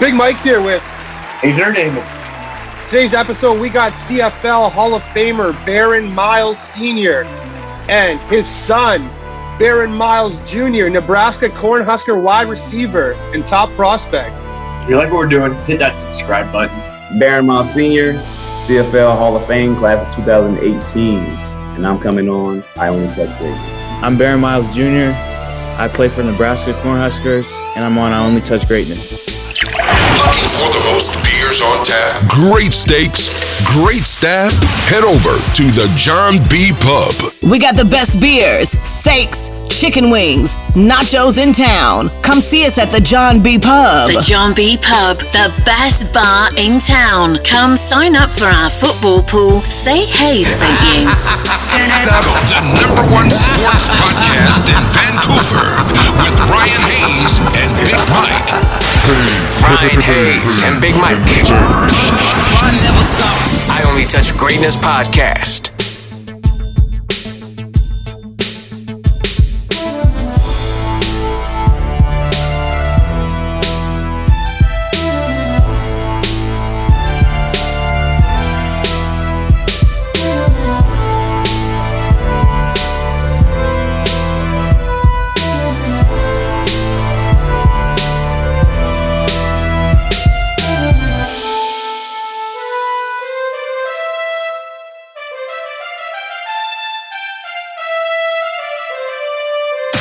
Big Mike here with He's her David. Today's episode. We got CFL Hall of Famer Barron Miles Sr. and his son, Barron Miles Jr., Nebraska Cornhusker wide receiver and top prospect. If you like what we're doing, hit that subscribe button. Barron Miles Sr., CFL Hall of Fame, class of 2018. And I'm coming on, I only touch greatness. I'm Barron Miles Jr. I play for Nebraska Cornhuskers, and I'm on I Only Touch Greatness. Looking for the most beers on tap, great steaks, great staff? Head over to the John B. Pub. We got the best beers, steaks, chicken wings, nachos in town. Come see us at the John B. Pub. The John B. Pub, the best bar in town. Come sign up for our football pool. Say hey, St. Ying. The number one sports podcast in Vancouver with Ryan Hayes and Big Mike. Ryan Hayes and Big Mike. I Only Touch Greatness podcast.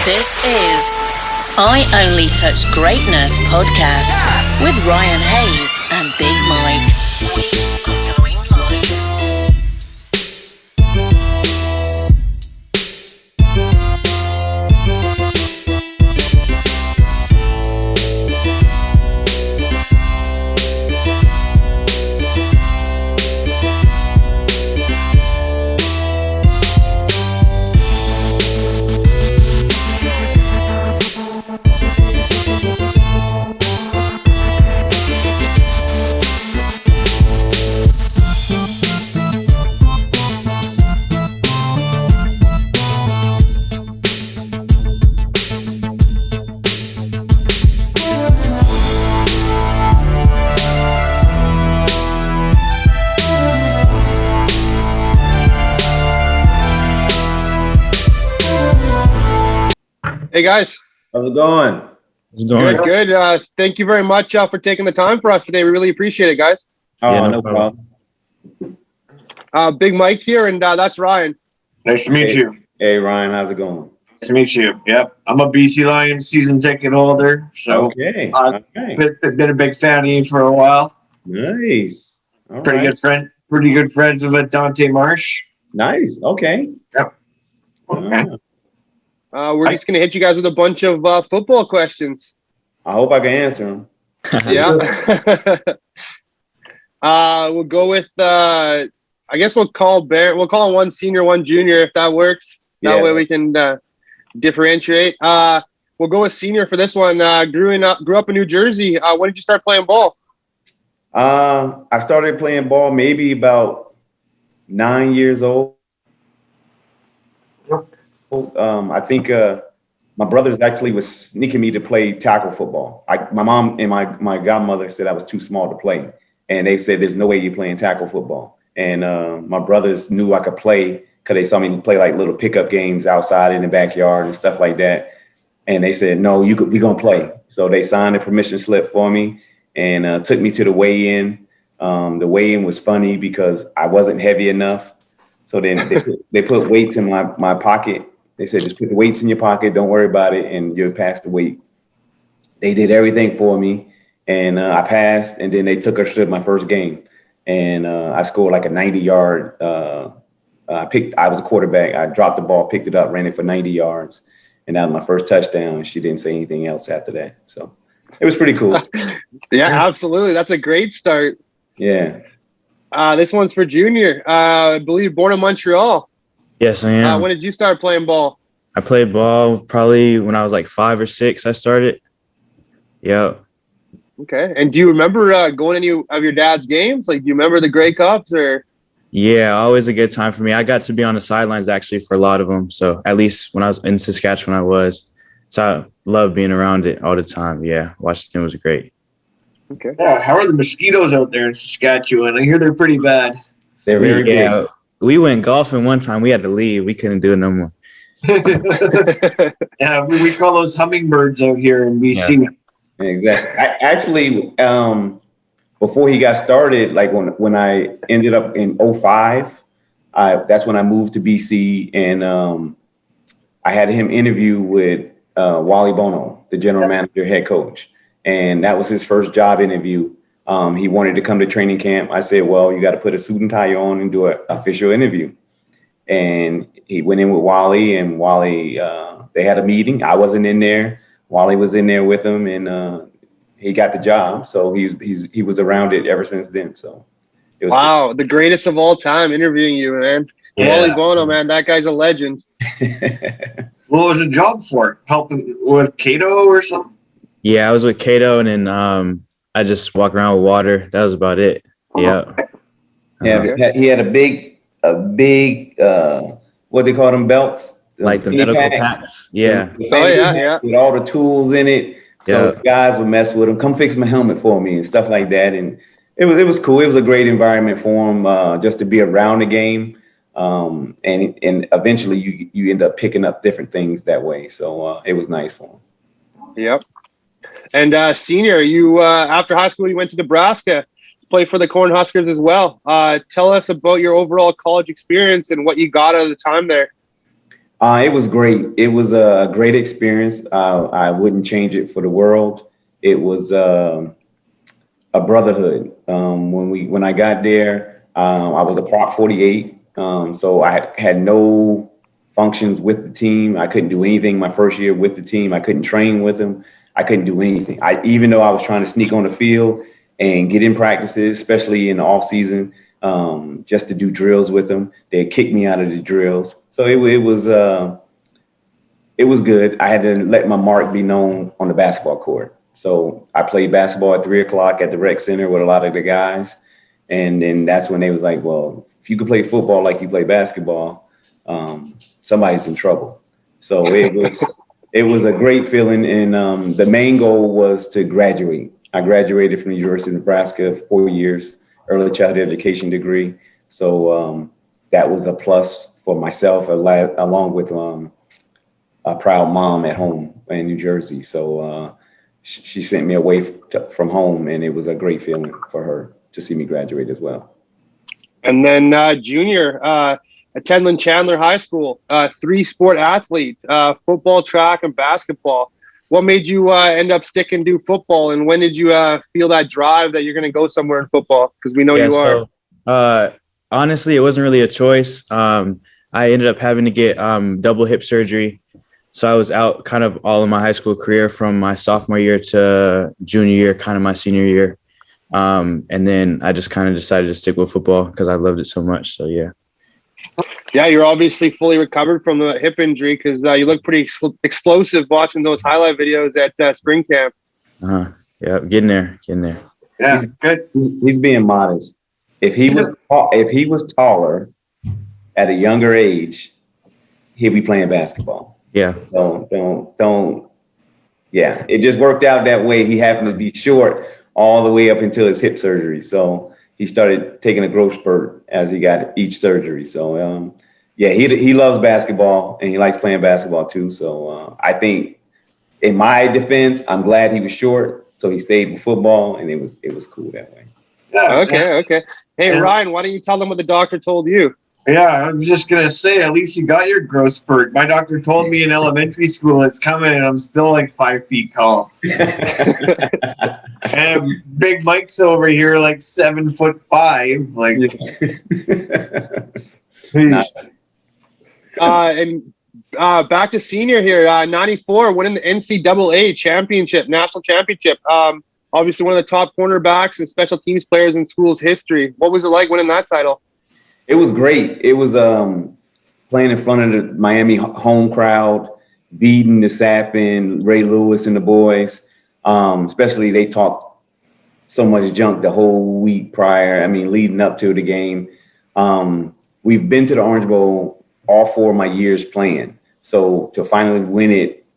This is I Only Touch Greatness podcast with Ryan Hayes and Big Mike. We are going live. Hey guys. How's it going? Good. Thank you very much for taking the time for us today. We really appreciate it, guys. Oh, no problem. Big Mike here, and that's Ryan. Nice to meet you. Hey, Ryan, how's it going? Nice to meet you. Yep. I'm a BC Lions season ticket holder, so Okay. I've been a big fan of you for a while. Nice. All Pretty right. good friends with Dante Marsh. Nice. Okay. Yep. Okay. We're just going to hit you guys with a bunch of football questions. I hope I can answer them. Yeah. We'll go with, I guess we'll call Barron. We'll call him one senior, one junior, if that works. That way we can differentiate. We'll go with senior for this one. Grew up in New Jersey. When did you start playing ball? I started playing ball maybe about 9 years old. I think my brothers actually was sneaking me to play tackle football. My mom and my godmother said I was too small to play. And they said, there's no way you're playing tackle football. And my brothers knew I could play because they saw me play like little pickup games outside in the backyard and stuff like that. And they said, no, we're going to play. So they signed a permission slip for me and took me to the weigh-in. The weigh-in was funny because I wasn't heavy enough. So then they put weights in my pocket. They said, just put the weights in your pocket. Don't worry about it. And you'll pass the weight. They did everything for me. And I passed. And then they took us to my first game. And I scored like a 90-yard. I was a quarterback. I dropped the ball, picked it up, ran it for 90 yards. And that was my first touchdown. She didn't say anything else after that. So it was pretty cool. Yeah, absolutely. That's a great start. Yeah. This one's for junior. I believe born in Montreal. Yes, I am. When did you start playing ball? I played ball probably when I was like 5 or 6. I started. Yep. Okay. And do you remember going to any of your dad's games? Like, do you remember the Grey Cups or? Yeah, always a good time for me. I got to be on the sidelines actually for a lot of them. So at least when I was in Saskatchewan, I was. So I love being around it all the time. Yeah, watching it was great. Okay. Yeah, how are the mosquitoes out there in Saskatchewan? I hear they're pretty bad. They're very big. We went golfing one time. We had to leave. We couldn't do it no more. Yeah, we call those hummingbirds out here in BC. Yeah. Exactly. Before he got started, like when I ended up in 2005, that's when I moved to BC, and I had him interview with Wally Bono, the general manager, head coach, and that was his first job interview. He wanted to come to training camp. I said, well, you got to put a suit and tie on and do an official interview. And he went in with Wally, and Wally, they had a meeting. I wasn't in there. Wally was in there with him, and he got the job. So he was around it ever since then. So it was wow, the greatest of all time interviewing you, man. Yeah. Wally Bono, man, that guy's a legend. What was the job for? Helping with Cato or something? Yeah, I was with Cato, and then I just walked around with water. That was about it. Yeah. Yeah, he had a big what they call them, belts, like the medical packs. Yeah. With all the tools in it. So guys would mess with him. Come fix my helmet for me and stuff like that. And it was cool. It was a great environment for him just to be around the game. And eventually you end up picking up different things that way. So it was nice for him. Yep. And senior, you after high school, you went to Nebraska. Play for the Cornhuskers as well. Tell us about your overall college experience and what you got out of the time there. It was great. It was a great experience. I wouldn't change it for the world. It was a brotherhood. When I got there, I was a Prop 48. So I had no functions with the team. I couldn't do anything my first year with the team. I couldn't train with them. I couldn't do anything. Even though I was trying to sneak on the field and get in practices, especially in the off season, just to do drills with them. They kicked me out of the drills. So it was good. I had to let my mark be known on the basketball court. So I played basketball at 3:00 at the rec center with a lot of the guys. And then that's when they was like, well, if you could play football like you play basketball, somebody's in trouble. So it was a great feeling. And the main goal was to graduate. I graduated from the University of Nebraska, 4 years, early childhood education degree. So that was a plus for myself, along with a proud mom at home in New Jersey. So she sent me away from home, and it was a great feeling for her to see me graduate as well. And then junior, attended Chandler High School, 3-sport athlete, football, track, and basketball. What made you end up sticking to football, and when did you feel that drive that you're going to go somewhere in football? Because we know you are. Honestly, it wasn't really a choice. I ended up having to get double hip surgery. So I was out kind of all of my high school career from my sophomore year to junior year, kind of my senior year. And then I just kind of decided to stick with football because I loved it so much. So, yeah. Yeah, you're obviously fully recovered from the hip injury because you look pretty explosive watching those highlight videos at spring camp. Yeah, getting there. Yeah, good. He's being modest. If he was taller at a younger age, he'd be playing basketball. Yeah. Don't. Yeah, it just worked out that way. He happened to be short all the way up until his hip surgery. So he started taking a growth spurt as he got each surgery. So, he loves basketball and he likes playing basketball too. So I think in my defense, I'm glad he was short. So he stayed with football, and it was cool that way. Yeah. Okay. Hey, Ryan, why don't you tell them what the doctor told you? Yeah, I was just going to say, at least you got your growth spurt. My doctor told me in elementary school it's coming, and I'm still like 5 feet tall. And Big Mike's over here like 7'5". Like, and back to senior here, 94, winning the NCAA championship, national championship. Obviously one of the top cornerbacks and special teams players in school's history. What was it like winning that title? It was great. It was playing in front of the Miami home crowd, beating the Sappin, Ray Lewis and the boys. Especially they talked so much junk the whole week prior. I mean, leading up to the game. We've been to the Orange Bowl all 4 of my years playing. So to finally win it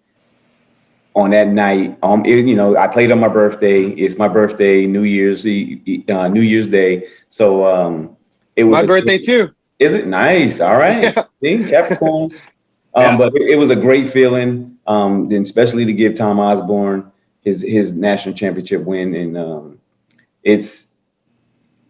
on that night, I played on my birthday. It's my birthday, New Year's Day. So it was my birthday too. Is it nice? All right. Yeah. See, Capricorns. But it was a great feeling. Then especially to give Tom Osborne his national championship win. And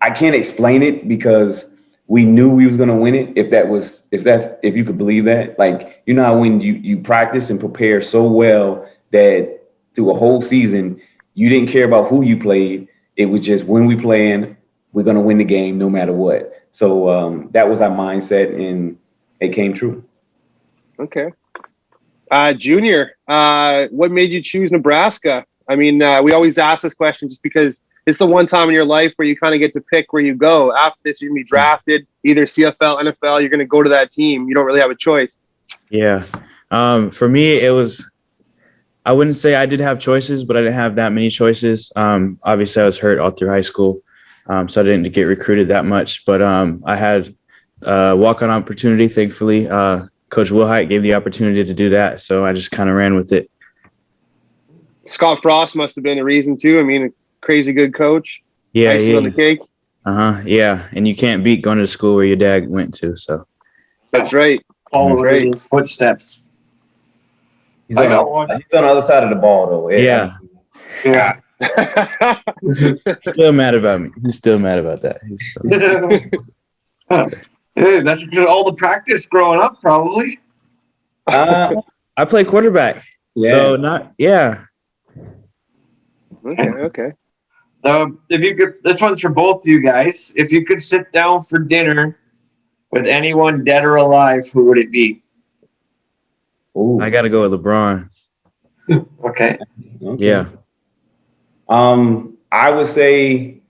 I can't explain it because we knew we was going to win it. If you could believe that, like, you know how when you practice and prepare so well that through a whole season, you didn't care about who you played. It was just when we playing, we're going to win the game no matter what. So that was our mindset, and it came true. Okay. Junior, what made you choose Nebraska? I mean, we always ask this question just because it's the one time in your life where you kind of get to pick where you go. After this, you're going to be drafted, either CFL, NFL, you're going to go to that team. You don't really have a choice. Yeah. For me, I wouldn't say I did have choices, but I didn't have that many choices. Obviously, I was hurt all through high school, so I didn't get recruited that much. But I had a walk-on opportunity, thankfully. Coach Wilhite gave the opportunity to do that, so I just kind of ran with it. Scott Frost must have been a reason too. I mean, a crazy good coach. Yeah, icing on the cake. Yeah, and you can't beat going to school where your dad went to. So that's right. Follow in his footsteps. He's on the other side of the ball, though. Yeah. Still mad about me. He's still mad about that. That's because all the practice growing up, probably. I play quarterback. Yeah. So Okay. If you could, this one's for both of you guys. If you could sit down for dinner with anyone dead or alive, who would it be? Ooh. I got to go with LeBron. Okay. Yeah. I would say,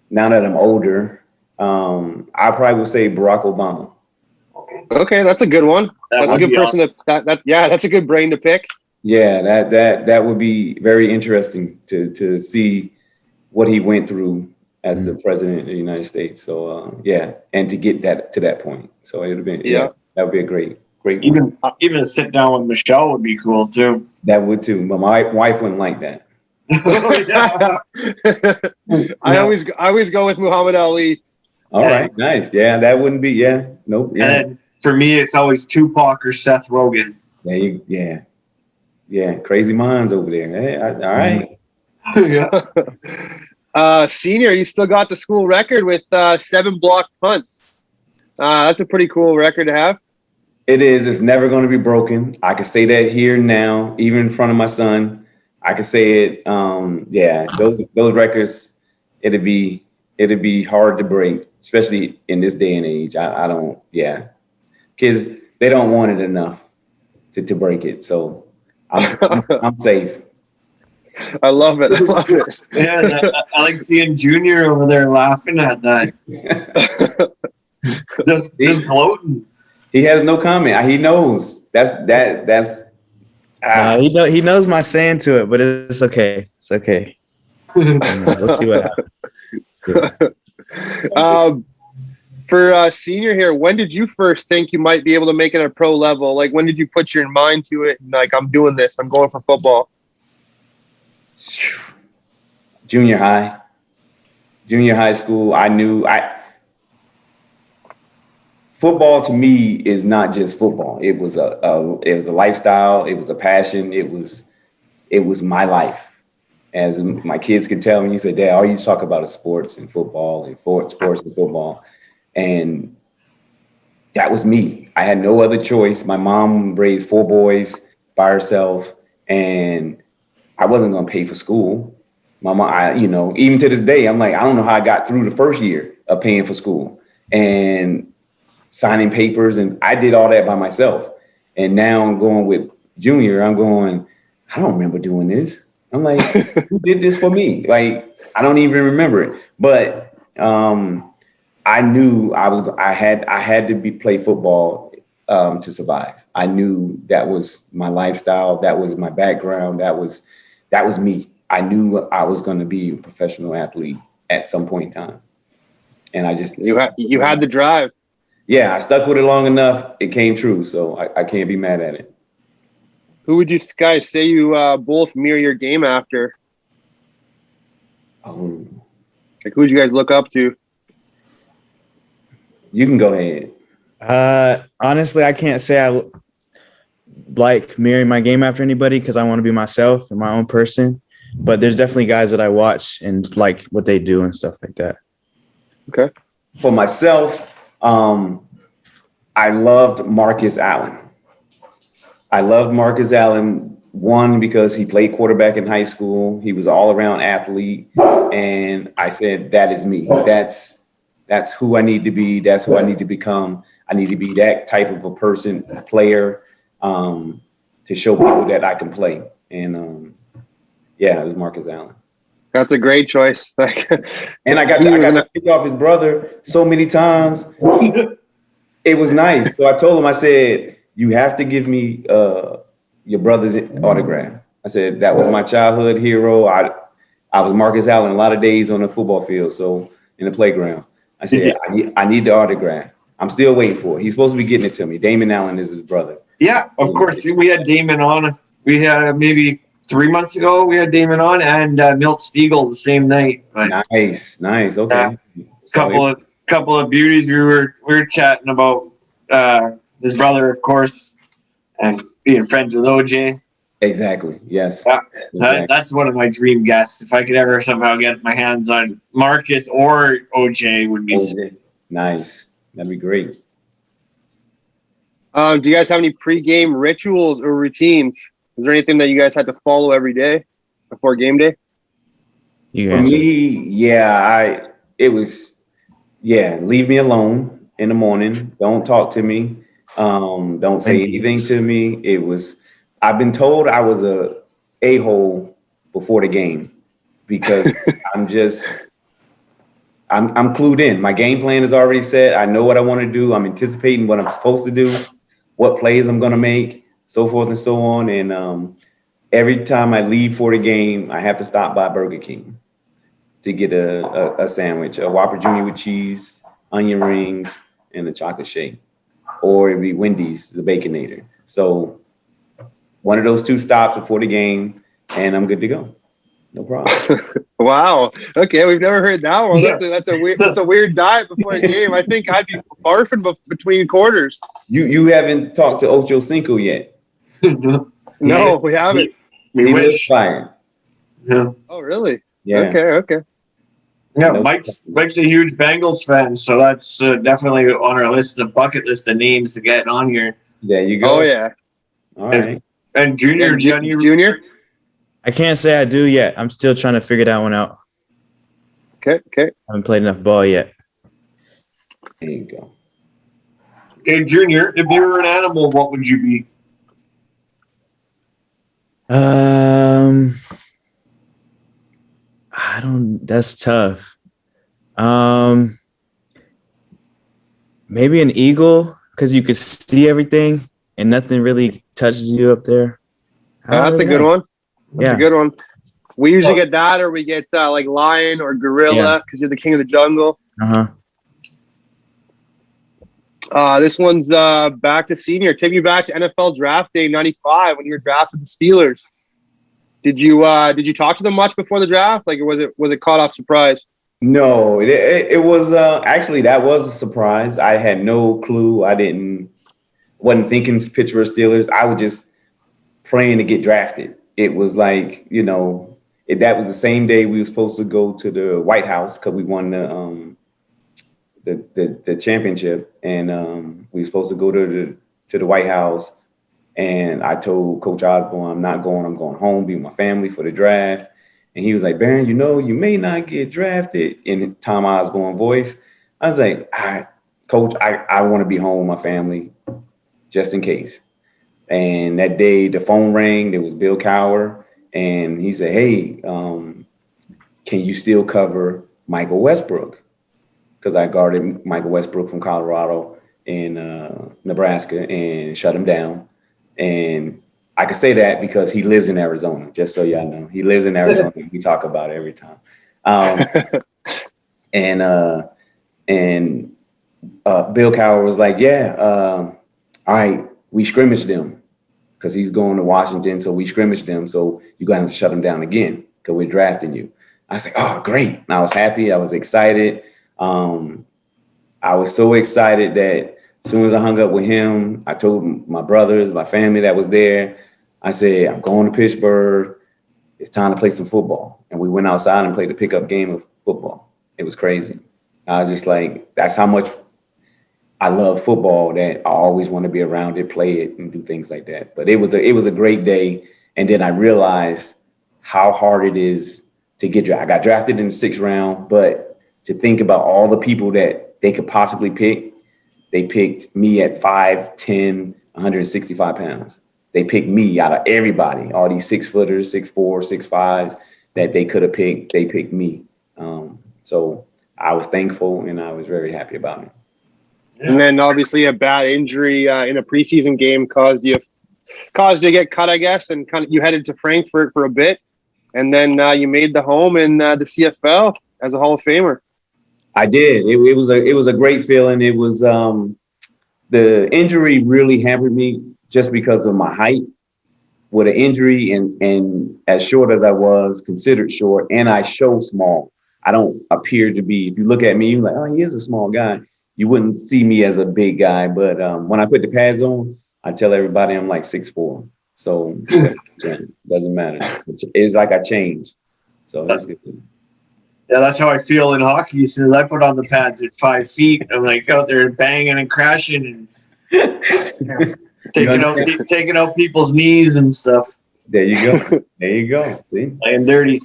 now that I'm older, I probably would say Barack Obama. Okay, that's a good one. That's a good person awesome. That's a good brain to pick. Yeah, that would be very interesting to see what he went through as the president of the United States. So and to get that to that point. So it would have been that would be a great even to sit down with Michelle would be cool too. That would too, but my wife wouldn't like that. I always go with Muhammad Ali. All right, nice. Yeah, that wouldn't be. Yeah, nope. Yeah. And then for me, it's always Tupac or Seth Rogen. Yeah, crazy minds over there. Hey, all right. Senior, you still got the school record with 7 blocked punts. That's a pretty cool record to have. It is. It's never going to be broken. I can say that here now, even in front of my son. I can say it. Those records, it'd be hard to break, especially in this day and age. I don't. Yeah, kids, they don't want it enough to break it. So I'm safe. I love it. Yeah, I like seeing Junior over there laughing at that. just gloating. He has no comment. He knows that's. He knows my saying to it, but it's okay. It's okay. We'll see what happens. For Senior here, when did you first think you might be able to make it at a pro level? Like, when did you put your mind to it? And like, I'm doing this. I'm going for football. Junior high school. I knew football to me is not just football. It was a lifestyle. It was a passion. It was my life. As my kids could tell me, he said, "Dad, all you talk about is sports and football and sports and football." And that was me. I had no other choice. My mom raised 4 boys by herself, and I wasn't going to pay for school. My mom, even to this day, I'm like, I don't know how I got through the first year of paying for school and signing papers. And I did all that by myself. And now I'm going with Junior. I don't remember doing this. I'm like, who did this for me? Like, I don't even remember it. But I knew I had to play football to survive. I knew that was my lifestyle. That was my background. That was me. I knew I was going to be a professional athlete at some point in time. And I just you had the drive. Yeah, I stuck with it long enough. It came true, so I can't be mad at it. Who would you guys say you both mirror your game after? Oh, Like, who would you guys look up to? you can go ahead. Honestly, I can't say I like mirroring my game after anybody because I want to be myself and my own person. But there's definitely guys that I watch and like what they do and stuff like that. Okay. For myself, I loved Marcus Allen. I loved Marcus Allen, one, because he played quarterback in high school. He was an all-around athlete. And I said, that is me. That's who I need to be. That's who I need to become. I need to be that type of a person, a player, to show people that I can play. And yeah, it was Marcus Allen. That's a great choice. And I got to pick off his brother so many times. It was nice. So I told him, I said, you have to give me your brother's autograph. I said, that was my childhood hero. I was Marcus Allen a lot of days on the football field, so in the playground. I said, I need the autograph. I'm still waiting for it. He's supposed to be getting it to me. Damon Allen is his brother. Yeah, of course. We had Damon on. We had maybe 3 months ago, we had Damon on, and Milt Stiegel the same night. But, nice. Okay. Couple of beauties. We were chatting about his brother, of course, and being friends with OJ. Exactly. Yes. Yeah, exactly. That's one of my dream guests. If I could ever somehow get my hands on Marcus or OJ, would be nice. That'd be great. Do you guys have any pregame rituals or routines? Is there anything that you guys had to follow every day before game day? For me, leave me alone in the morning. Don't talk to me. Don't say anything to me. I've been told I was a-hole before the game because I'm clued in. My game plan is already set. I know what I want to do. I'm anticipating what I'm supposed to do, what plays I'm going to make, so forth and so on. And every time I leave for the game, I have to stop by Burger King to get a sandwich, a Whopper Jr. with cheese, onion rings, and a chocolate shake. Or it'd be Wendy's, the Baconator. So one of those two stops before the game, and I'm good to go. No problem. Wow. Okay, we've never heard that one. Yeah. That's a weird diet before a game. I think I'd be barfing between quarters. You haven't talked to Ocho Cinco yet. No, we haven't. We He wish. was fired. Yeah. Oh, really? Yeah. Okay. Yeah, Mike's a huge Bengals fan, so that's definitely on our list, the bucket list of names to get on here. There you go. Oh, yeah. All right. And Junior, Junior? I can't say I do yet. I'm still trying to figure that one out. Okay. I haven't played enough ball yet. There you go. Okay, Junior, if you were an animal, what would you be? That's tough. Maybe an eagle because you could see everything and nothing really touches you up there. That's a good one. That's Yeah. a good one. We usually get that, or we get like lion or gorilla because you're the king of the jungle. This one's back to senior. Take me back to NFL draft day '95 when you were drafted the Steelers. Did you talk to them much before the draft? Like, was it caught off surprise? No, it was actually, that was a surprise. I had no clue. Wasn't thinking Pittsburgh Steelers. I was just praying to get drafted. It was like, that was the same day we were supposed to go to the White House because we won the championship, and we were supposed to go to the White House. And I told Coach Osborne, I'm not going. I'm going home, be with my family for the draft. And he was like, Barron, you may not get drafted, in Tom Osborne voice. I was like, Coach, I want to be home with my family just in case. And that day the phone rang. There was Bill Cowher, and he said, hey, can you still cover Michael Westbrook? Because I guarded Michael Westbrook from Colorado in Nebraska and shut him down. And I can say that because he lives in Arizona, just so y'all know. He lives in Arizona. We talk about it every time. Bill Cowher was like, all right, we scrimmaged them because he's going to Washington. So we scrimmaged him. So you're going to have to shut him down again because we're drafting you. I was like, oh, great. And I was happy. I was excited. I was so excited that as soon as I hung up with him, I told my brothers, my family that was there, I said, I'm going to Pittsburgh. It's time to play some football. And we went outside and played a pickup game of football. It was crazy. I was just like, that's how much I love football, that I always want to be around it, play it, and do things like that. But it was a great day. And then I realized how hard it is to get drafted. I got drafted in the 6th round, but to think about all the people that they could possibly pick, they picked me at 5'10", 165 pounds. They picked me out of everybody, all these 6-footers, 6'4", 6'5s that they could have picked. They picked me. So I was thankful and I was very happy about it. And then obviously a bad injury in a preseason game caused you to get cut, I guess, and kind of you headed to Frankfurt for a bit, and then you made the home in the CFL as a Hall of Famer. I did. It was a great feeling. It was the injury really hampered me just because of my height. With an injury and as short as I was, considered short, and I show small. I don't appear to be. If you look at me, you're like, oh, he is a small guy. You wouldn't see me as a big guy, but when I put the pads on, I tell everybody I'm like 6'4". So it doesn't matter. It's like I changed. So that's good. Yeah, that's how I feel in hockey. As soon as I put on the pads at 5 feet, I'm like out there banging and crashing and taking out people's knees and stuff. There you go. There you go. See, playing dirty.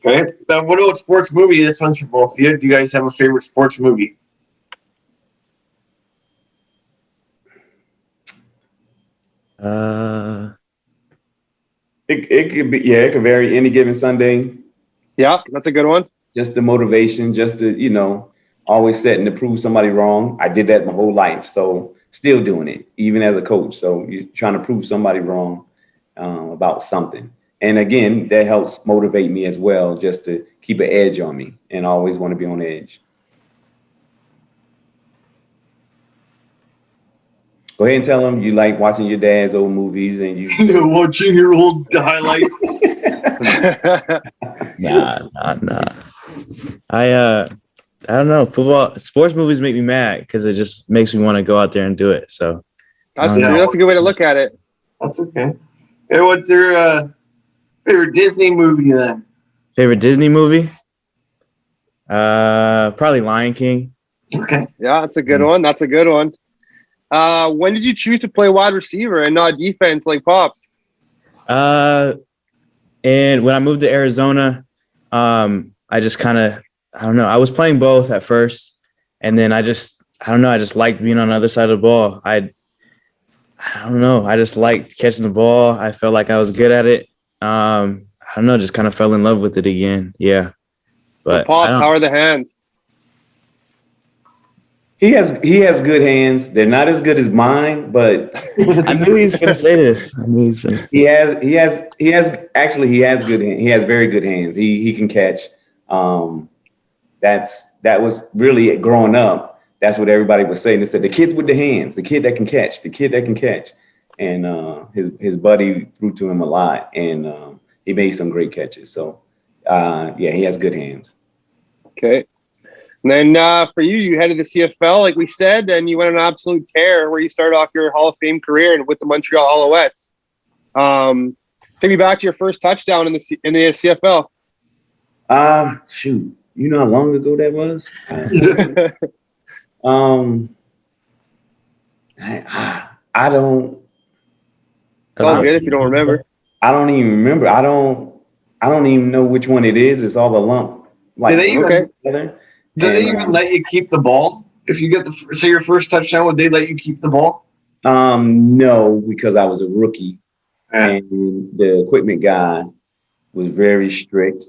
Okay. What about sports movie? This one's for both of you. Do you guys have a favorite sports movie? It could be, it could vary any given Sunday. Yeah, that's a good one. Just the motivation, just to, always setting to prove somebody wrong. I did that my whole life. So still doing it, even as a coach. So you're trying to prove somebody wrong about something. And again, that helps motivate me as well, just to keep an edge on me and always want to be on edge. Go ahead and tell them you like watching your dad's old movies and you watching your old highlights. Nah. I don't know. Sports movies make me mad because it just makes me want to go out there and do it. So that's a good way to look at it. That's okay. Hey, what's your favorite Disney movie then? Favorite Disney movie? Probably Lion King. Okay. Yeah, that's a good one. That's a good one. When did you choose to play wide receiver and not defense like Pops? And when I moved to Arizona, I just kind of, I don't know. I was playing both at first, and then I just liked being on the other side of the ball. I don't know. I just liked catching the ball. I felt like I was good at it. I don't know. Just kind of fell in love with it again. Yeah. But so Pops, how are the hands? He has good hands. They're not as good as mine, but I knew he was going to say this. He has good hands. He has very good hands. He can catch. That was really growing up. That's what everybody was saying. They said the kids with the hands, the kid that can catch, and his buddy threw to him a lot, and he made some great catches. So he has good hands. Okay. And then for you headed to CFL, like we said, and you went on an absolute tear where you started off your Hall of Fame career with the Montreal Alouettes. Take me back to your first touchdown in the CFL. Shoot, you know how long ago that was? I don't. It's all good if you don't remember. I don't even remember. I don't even know which one it is. It's all a lump. Like Did they even let you keep the ball? If you get your first touchdown, would they let you keep the ball? No, because I was a rookie, and the equipment guy was very strict.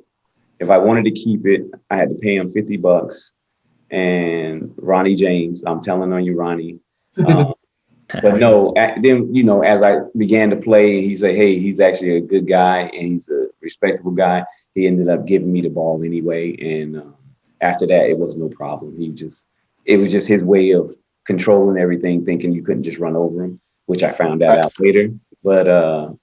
If I wanted to keep it, I had to pay him $50. And Ronnie James, I'm telling on you, Ronnie. But no, then, as I began to play, he said, hey, he's actually a good guy and he's a respectable guy. He ended up giving me the ball anyway. And after that, it was no problem. It was just his way of controlling everything, thinking you couldn't just run over him. which I found out later. But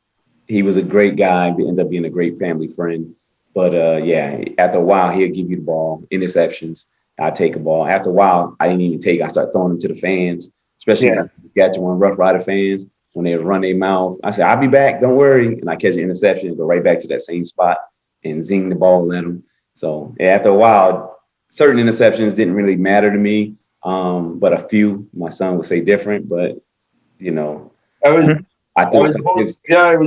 he was a great guy. He ended up being a great family friend. But yeah, after a while, he'll give you the ball, interceptions. I take a ball. After a while, I didn't even take it. I started throwing them to the fans, especially Saskatchewan Rough Rider fans when they run their mouth. I said, I'll be back. Don't worry. And I catch an interception and go right back to that same spot and zing the ball at them. So after a while, certain interceptions didn't really matter to me. But a few, my son would say different. But, you know, I was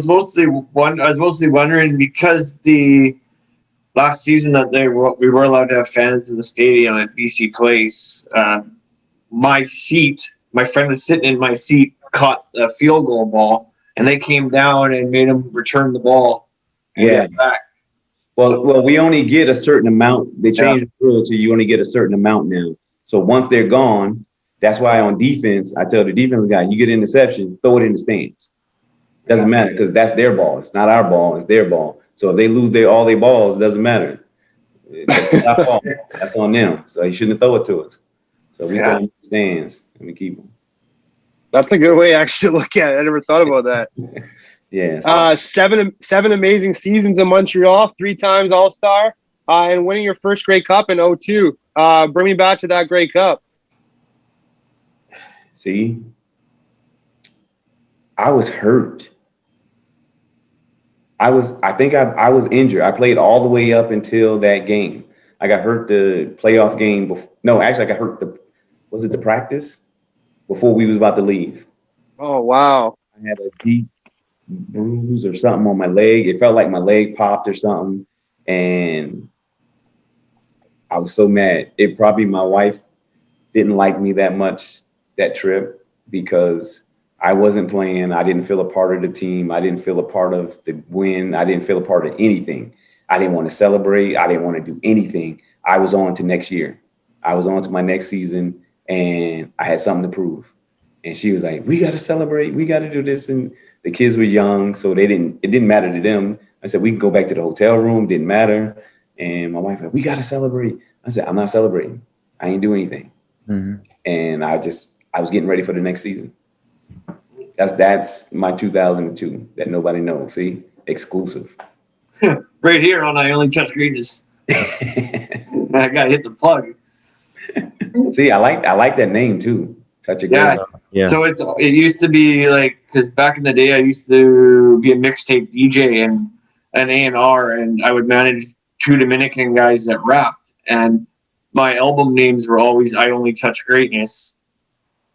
mostly wondering because the last season that we were allowed to have fans in the stadium at BC Place, my friend was sitting in my seat, caught a field goal ball, and they came down and made him return the ball and get back. Well, we only get a certain amount. They changed the rule to you only get a certain amount now. So once they're gone, that's why on defense, I tell the defense guy, you get an interception, throw it in the stands. Doesn't matter because that's their ball. It's not our ball. It's their ball. So if they lose all their balls, it doesn't matter. That's not our fault. That's on them. So he shouldn't throw it to us. So we throw them in the stands and we keep them. That's a good way actually to look at it. I never thought about that. Yeah. Seven amazing seasons in Montreal, 3 times All-Star, and winning your first Grey Cup in 2002. Bring me back to that Grey Cup. See, I was hurt. I was injured. I played all the way up until that game. I got hurt the playoff game. I got hurt was it the practice before we was about to leave? Oh, wow. I had a deep bruise or something on my leg. It felt like my leg popped or something. And I was so mad. My wife didn't like me that much that trip because I wasn't playing. I didn't feel a part of the team. I didn't feel a part of the win. I didn't feel a part of anything. I didn't want to celebrate. I didn't want to do anything. I was on to next year. I was on to my next season, and I had something to prove. And she was like, we got to celebrate. We got to do this. And the kids were young, so it didn't matter to them. I said, we can go back to the hotel room. Didn't matter. And my wife said, we got to celebrate. I said, I'm not celebrating. I ain't do anything. Mm-hmm. And I was getting ready for the next season. That's my 2002 that nobody knows. See, exclusive. Right here on I Only Touch Greatness. I gotta hit the plug. See, I like that name too. Touch a Greatness. Yeah. So it used to be like, because back in the day I used to be a mixtape DJ and an A&R, and I would manage 2 Dominican guys that rapped, and my album names were always I Only Touch Greatness.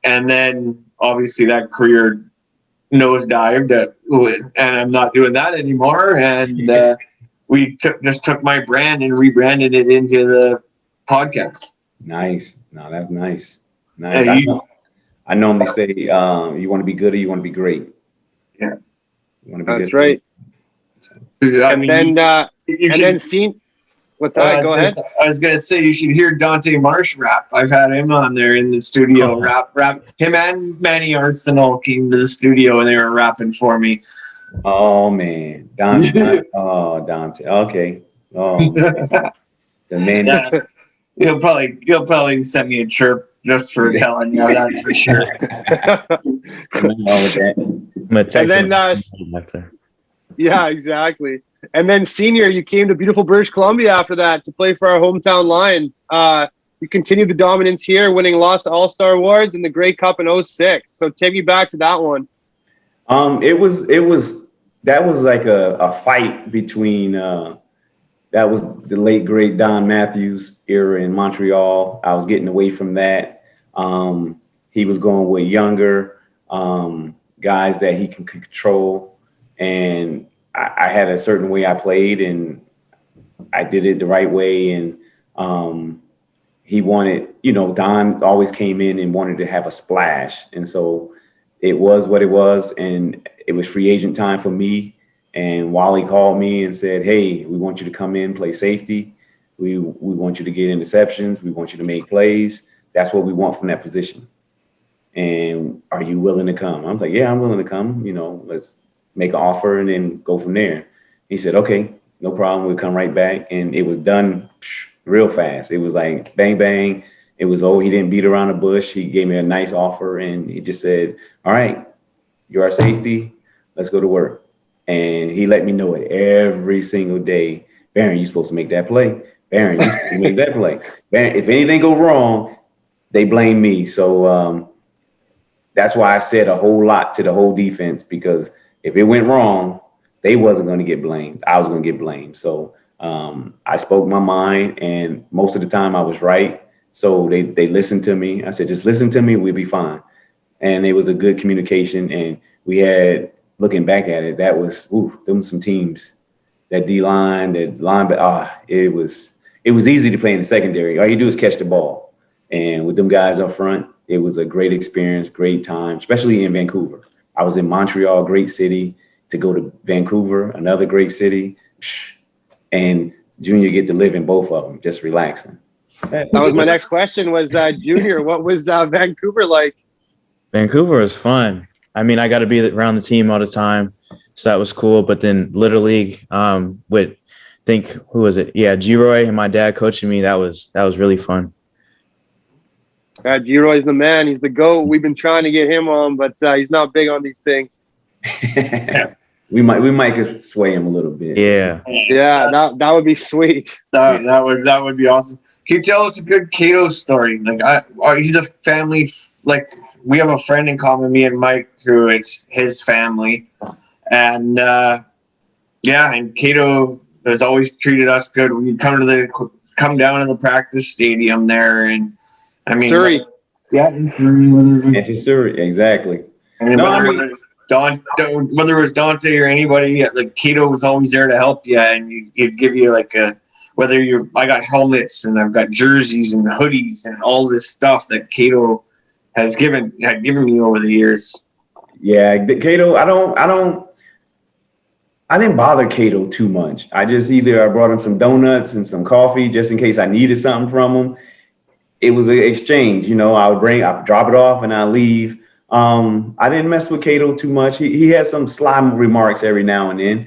And then obviously that career nosedived, and I'm not doing that anymore. And we took my brand and rebranded it into the podcast. Nice. No, that's nice. Nice. I normally say, you want to be good or you want to be great. Yeah. You want to be That's good. right. What's that? Go ahead. I was gonna say you should hear Dante Marsh rap. I've had him on there in the studio rap. Him and Manny Arsenal came to the studio and they were rapping for me. Oh man, Dante. Dante. Okay. Oh, the man. Yeah. He'll probably send me a chirp just for telling you. That's for sure. Yeah, exactly. And then senior, you came to beautiful British Columbia after that to play for our hometown Lions. You continued the dominance here, winning lots of All-Star awards and the Grey Cup in 2006. So take me back to that one. That was like a fight between that was the late great Don Matthews era in Montreal. I was getting away from that. He was going with younger guys that he can control, and I had a certain way I played, and I did it the right way. And he wanted, Don always came in and wanted to have a splash. And so it was what it was. And it was free agent time for me. And Wally called me and said, hey, we want you to come in, play safety. We want you to get interceptions. We want you to make plays. That's what we want from that position. And are you willing to come? I was like, yeah, I'm willing to come. Let's make an offer and then go from there. He said, okay, no problem. We'll come right back. And it was done real fast. It was like bang, bang. It was, he didn't beat around the bush. He gave me a nice offer and he just said, all right, You're our safety. Let's go to work. And he let me know it every single day. Barron, you're supposed to make that play. Barron, you're supposed to make that play. Barron, if anything go wrong, they blame me. So that's why I said a whole lot to the whole defense, because if it went wrong, they wasn't going to get blamed. I was going to get blamed. So I spoke my mind, and most of the time I was right. So they listened to me. I said, just listen to me. We'll be fine. And it was a good communication. And we had, looking back at it, that was, them some teams. That D-line, that line, it was easy to play in the secondary. All you do is catch the ball. And with them guys up front, it was a great experience, great time, especially in Vancouver. I was in Montreal, great city, to go to Vancouver, another great city. And Junior get to live in both of them, just relaxing. That was my next question was, Junior, what was Vancouver like? Vancouver was fun. I mean, I got to be around the team all the time. So that was cool. But then Little League, who was it? Yeah, G-Roy and my dad coaching me. That was really fun. G-Roy's the man. He's the GOAT. We've been trying to get him on, but he's not big on these things. we might sway him a little bit. Yeah. Yeah, that would be sweet. That would be awesome. Can you tell us a good Cato story? Like, he's a family. Like, we have a friend in common, me and Mike, who it's his family. And and Cato has always treated us good. We come down to the practice stadium there, and I mean, Surrey. Surrey, exactly. And whether it was Dante or anybody, like Cato was always there to help you, and he'd give you like I got helmets and I've got jerseys and hoodies and all this stuff that Cato had given me over the years. Yeah, Cato, I didn't bother Cato too much. I brought him some donuts and some coffee just in case I needed something from him. It was an exchange, I'd drop it off and I'd leave. I didn't mess with Cato too much. He had some sly remarks every now and then.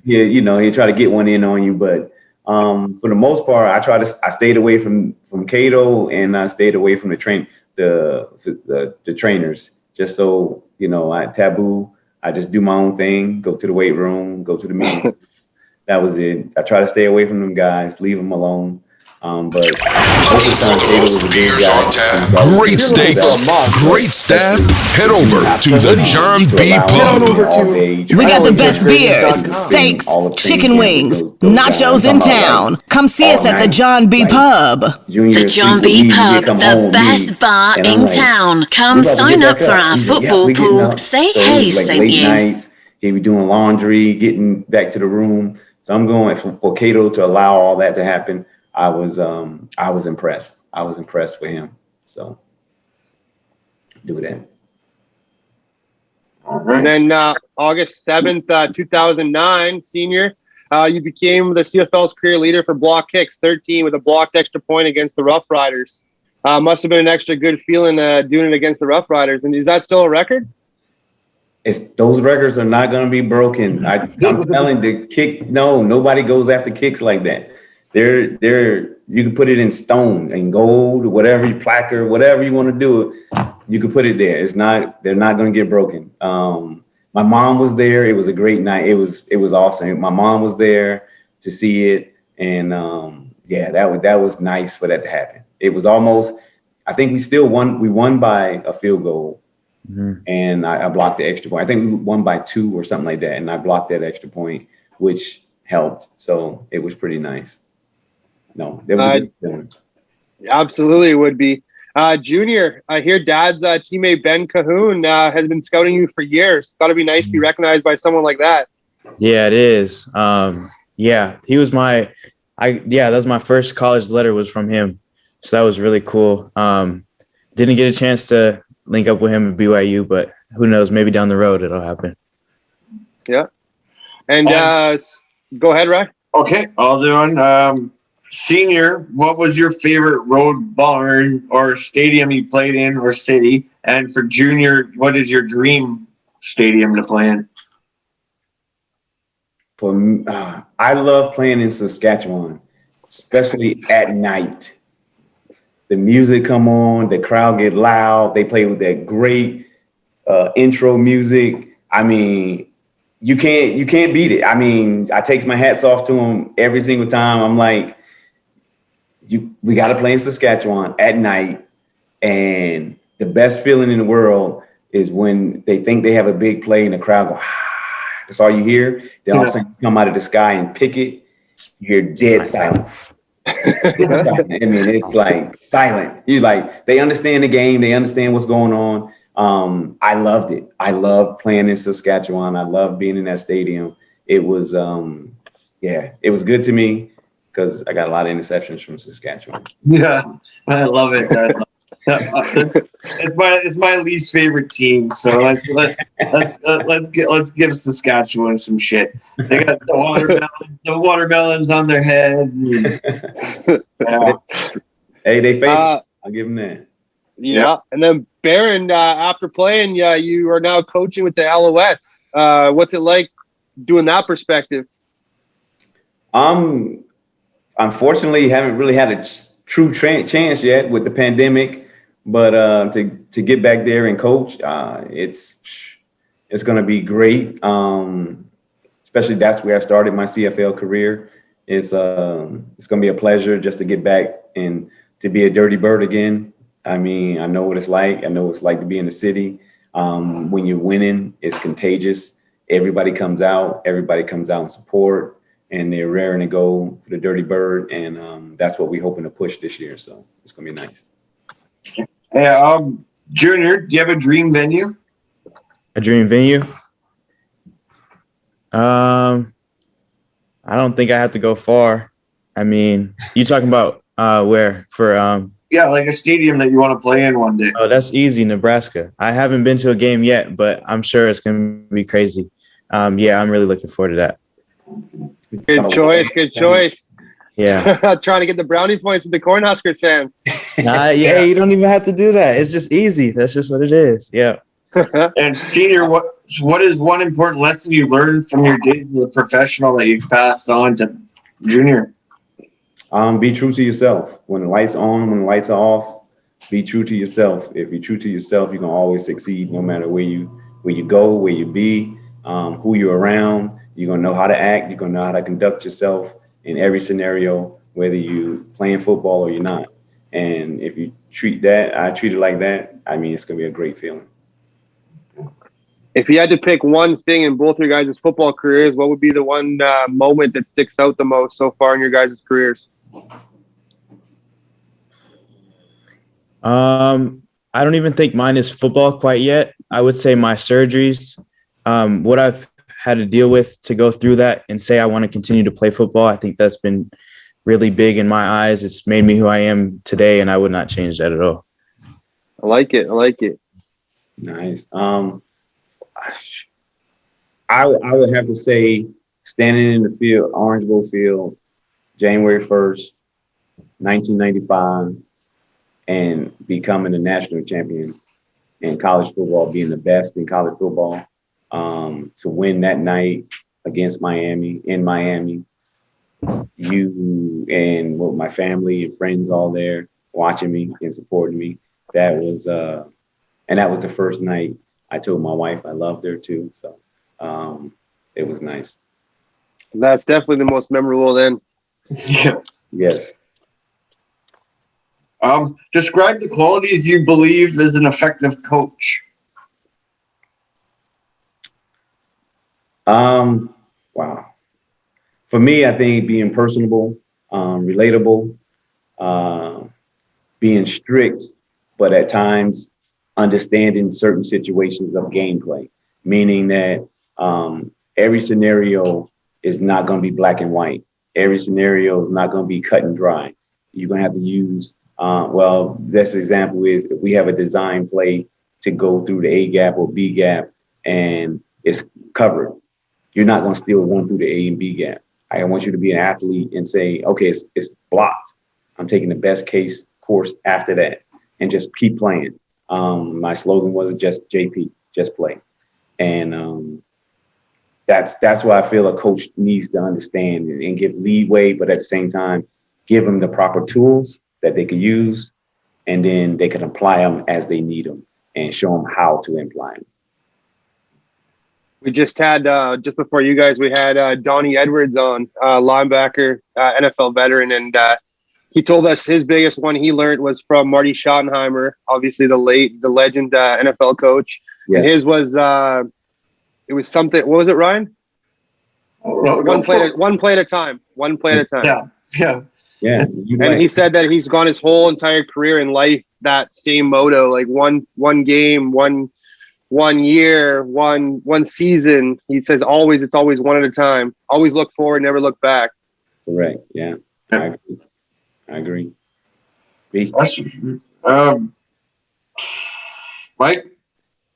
He'd try to get one in on you, but for the most part, I stayed away from Cato, and I stayed away from the trainers, just so I taboo. I just do my own thing, go to the weight room, go to the meeting. That was it. I try to stay away from them guys, leave them alone. But looking for the most beers on tap, great steaks, great staff, head over to the John B. Pub. We got the best beers, steaks, chicken wings, nachos in town. Come see us at the John B. Pub. The John B. Pub, the best bar in town. Come sign up for our football pool. Say hey, sent you. Nights, he'd be doing laundry, getting back to the room. So I'm going for Cato to allow all that to happen. I was impressed. I was impressed with him. So do that. All right. And then August 7th, 2009, senior, you became the CFL's career leader for block kicks, 13 with a blocked extra point against the Rough Riders. Must have been an extra good feeling doing it against the Rough Riders. And is that still a record? Those records are not going to be broken. I'm telling the kick. No, nobody goes after kicks like that. You can put it in stone and gold, whatever you placard, whatever you want to do it, you can put it there. They're not going to get broken. My mom was there. It was a great night. It was awesome. My mom was there to see it. And that was nice for that to happen. It was almost, I think we still won. We won by a field goal. Mm-hmm. And I blocked the extra point. I think we won by 2 or something like that. And I blocked that extra point, which helped. So it was pretty nice. No, that was a good feeling. Absolutely would be. Junior, I hear Dad's teammate Ben Cahoon has been scouting you for years. Got to be nice to be recognized by someone like that. Yeah, it is. He was that was my first college letter was from him. So that was really cool. Didn't get a chance to link up with him at BYU, but who knows? Maybe down the road it'll happen. Yeah. And go ahead, Ray. Okay, I'll do one. Senior, what was your favorite road barn or stadium you played in or city? And for junior, what is your dream stadium to play in? For me, I love playing in Saskatchewan, especially at night. The music come on, the crowd get loud. They play with that great intro music. I mean, you can't beat it. I mean, I take my hats off to them every single time. I'm like, we got to play in Saskatchewan at night, and the best feeling in the world is when they think they have a big play and the crowd go, ah, that's all you hear. Then all of a sudden you come out of the sky and pick it, you're dead silent. I mean, it's like silent. You're like, they understand the game. They understand what's going on. I loved it. I loved playing in Saskatchewan. I loved being in that stadium. It was, it was good to me because I got a lot of interceptions from Saskatchewan. Yeah, I love it. It's my least favorite team. So let's give Saskatchewan some shit. They got the watermelons on their head. Yeah. Hey, they fake. I'll give them that. Yeah, and then Barron, after playing, you are now coaching with the Alouettes. What's it like doing that perspective? Unfortunately, haven't really had a true chance yet with the pandemic, but to get back there and coach, it's going to be great. Especially that's where I started my CFL career. It's going to be a pleasure just to get back and to be a Dirty Bird again. I mean, I know what it's like. I know what it's like to be in the city. When you're winning, it's contagious. Everybody comes out in support, and they're raring to go for the Dirty Bird. And that's what we're hoping to push this year. So it's going to be nice. Yeah. Junior, do you have a dream venue? A dream venue? I don't think I have to go far. I mean, you talking about where for yeah, like a stadium that you want to play in one day. Oh, that's easy, Nebraska. I haven't been to a game yet, but I'm sure it's going to be crazy. Yeah, I'm really looking forward to that. Good choice. Yeah. Trying to get the brownie points with the Cornhuskers fans. Yeah, you don't even have to do that. It's just easy. That's just what it is. Yeah. And senior, what is one important lesson you learned from your days as a professional that you passed on to junior? Be true to yourself. When the light's on, when the lights are off, be true to yourself. If you're true to yourself, you're gonna always succeed, no matter where you go, where you be, who you're around. You're gonna know how to act. You're gonna know how to conduct yourself in every scenario, whether you playing football or you're not. And if you treat it like that, I mean, it's gonna be a great feeling. If you had to pick one thing in both your guys' football careers, what would be the one moment that sticks out the most so far in your guys' careers? I don't even think mine is football quite yet. I would say my surgeries, what I've had to deal with to go through that and say I want to continue to play football. I think that's been really big in my eyes. It's made me who I am today, and I would not change that at all. I like it. Nice. I would have to say standing in the field, Orange Bowl field, January 1st, 1995, and becoming a national champion in college football, being the best in college football, to win that night against Miami, in Miami, you and with my family and friends all there watching me and supporting me. That was the first night I told my wife I loved her too. So it was nice. That's definitely the most memorable then. Yeah. Yes. Describe the qualities you believe is an effective coach. Wow. For me, I think being personable, relatable, being strict, but at times understanding certain situations of gameplay, meaning that every scenario is not going to be black and white. Every scenario is not going to be cut and dry. You're going to have to use, this example is if we have a design play to go through the A gap or B gap and it's covered, you're not going to still run through the A and B gap. I want you to be an athlete and say, okay, it's blocked. I'm taking the best case course after that and just keep playing. My slogan was just JP, just play. And that's what I feel a coach needs to understand and give leeway, but at the same time, give them the proper tools that they can use, and then they can apply them as they need them and show them how to apply them. We just had, just before you guys, we had Donnie Edwards on, linebacker, NFL veteran, and he told us his biggest one he learned was from Marty Schottenheimer, obviously the legend NFL coach. Yeah. And his was, it was something, what was it, Ryan? One play at a time. One play at a time. Yeah. And he said that he's gone his whole entire career in life that same motto, like one game, one year, one season. He says it's always one at a time. Always look forward, never look back. Correct. Yeah. I agree. Mike?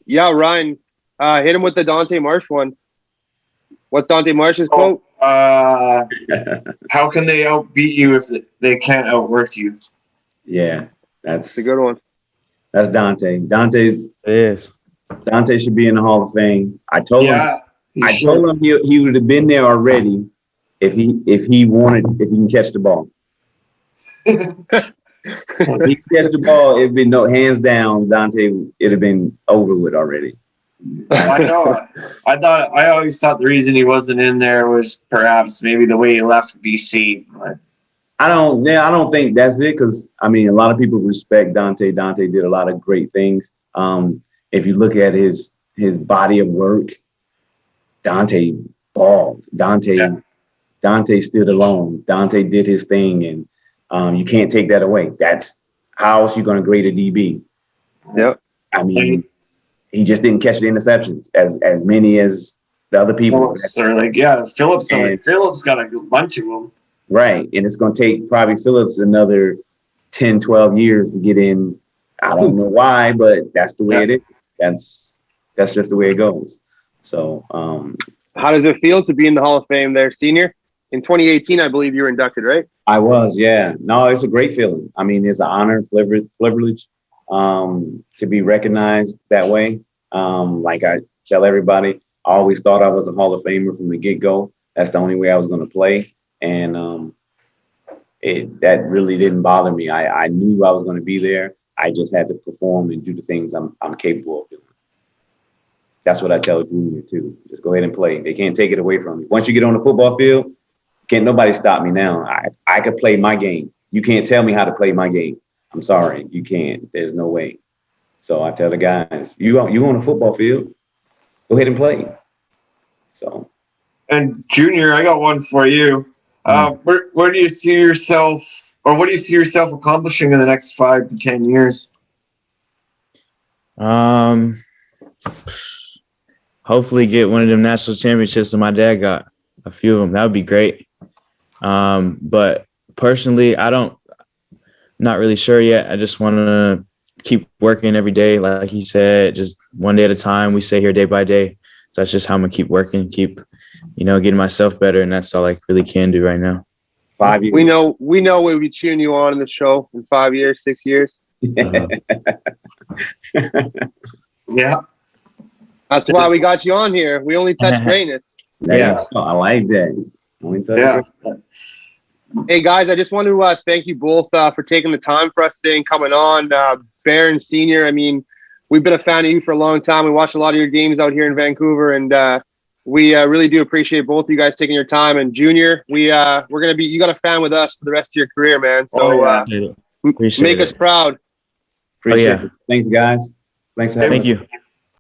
Yeah, Ryan. Hit him with the Dante Marsh one. What's Dante Marsh's quote? How can they outbeat you if they can't outwork you? Yeah, that's a good one. That's Dante. Dante should be in the Hall of Fame. I told him he would have been there already if he can catch the ball. If he catch the ball, it'd be no hands down. Dante, it'd have been over with already. I know. I always thought the reason he wasn't in there was perhaps maybe the way he left BC. But I don't think that's it, because I mean a lot of people respect Dante. Dante did a lot of great things. If you look at his body of work, Dante balled. Dante stood alone. Dante did his thing, and you can't take that away. That's how else you going to grade a DB. Yep. I mean, he just didn't catch the interceptions as many as the other people. Phillips got a bunch of them. Right, and it's going to take probably Phillips another 10, 12 years to get in. I don't know why, but that's the way it is. That's just the way it goes. So, how does it feel to be in the Hall of Fame there, senior? In 2018, I believe you were inducted, right? I was, yeah. No, it's a great feeling. I mean, it's an honor, privilege to be recognized that way. Like I tell everybody, I always thought I was a Hall of Famer from the get-go. That's the only way I was going to play. And that really didn't bother me. I knew I was going to be there. I just had to perform and do the things I'm capable of doing. That's what I tell Junior too. Just go ahead and play. They can't take it away from you. Once you get on the football field, can't nobody stop me now. I could play my game. You can't tell me how to play my game. I'm sorry, you can't. There's no way. So I tell the guys, you on the football field, go ahead and play. So. And Junior, I got one for you. Where do you see yourself, or what do you see yourself accomplishing in the next 5 to 10 years? Hopefully get one of them national championships that my dad got. A few of them. That would be great. But personally, not really sure yet. I just want to keep working every day. Like he said, just one day at a time. We stay here day by day. So that's just how I'm going to keep working, keep, getting myself better. And that's all I really can do right now. 5 years. We know we'll be cheering you on in the show in 5 years, 6 years. Yeah. That's why we got you on here. We only touch greatness. Yeah. I like that. Hey guys, I just want to thank you both for taking the time for us today and coming on. Barron Senior, I mean, we've been a fan of you for a long time. We watched a lot of your games out here in Vancouver, and we really do appreciate both of you guys taking your time. And Junior, you got a fan with us for the rest of your career, man. So make us proud. Appreciate it. Thanks, guys. Thanks for having us. Thank you.